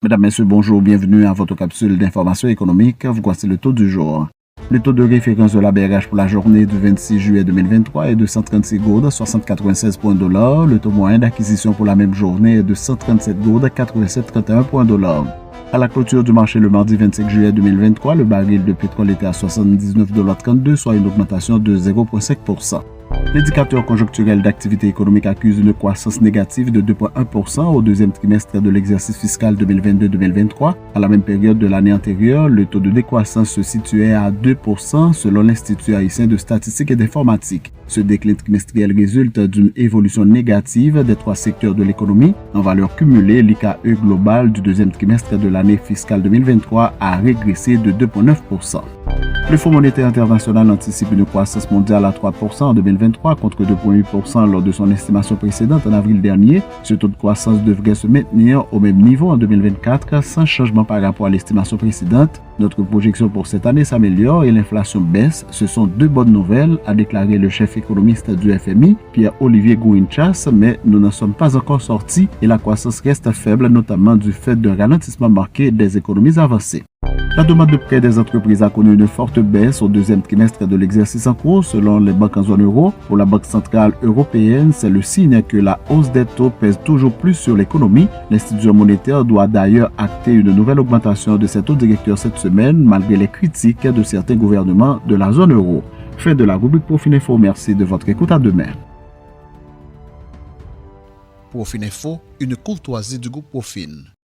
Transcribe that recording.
Mesdames, Messieurs, bonjour, bienvenue à votre capsule d'information économique. Voici le taux du jour. Le taux de référence de la BRH pour la journée du 26 juillet 2023 est de 136 gourdes 60,96 points $. Le taux moyen d'acquisition pour la même journée est de 137 gourdes 87,31 points $. À la clôture du marché le mardi 25 juillet 2023, le baril de pétrole était à 79,32 $, soit une augmentation de 0,5%. L'indicateur conjoncturel d'activité économique accuse une croissance négative de 2,1% au deuxième trimestre de l'exercice fiscal 2022-2023. À la même période de l'année antérieure, le taux de décroissance se situait à 2% selon l'Institut haïtien de statistique et d'informatique. Ce déclin trimestriel résulte d'une évolution négative des trois secteurs de l'économie. En valeur cumulée, l'IKE global du deuxième trimestre de l'année fiscale 2023 a régressé de 2,9%. Le Fonds monétaire international anticipe une croissance mondiale à 3% en 2023 contre 2,8% lors de son estimation précédente en avril dernier. Ce taux de croissance devrait se maintenir au même niveau en 2024 sans changement par rapport à l'estimation précédente. Notre projection pour cette année s'améliore et l'inflation baisse. Ce sont deux bonnes nouvelles, a déclaré le chef économiste du FMI, Pierre-Olivier Gouinchas, mais nous n'en sommes pas encore sortis et la croissance reste faible, notamment du fait d'un ralentissement marqué des économies avancées. La demande de prêt des entreprises a connu une forte baisse au deuxième trimestre de l'exercice en cours selon les banques en zone euro. Pour la Banque centrale européenne, c'est le signe que la hausse des taux pèse toujours plus sur l'économie. L'institution monétaire doit d'ailleurs acter une nouvelle augmentation de ses taux directeurs cette semaine malgré les critiques de certains gouvernements de la zone euro. Fin de la rubrique Profininfo. Merci de votre écoute. À demain. Profininfo, une courtoisie du groupe Profin.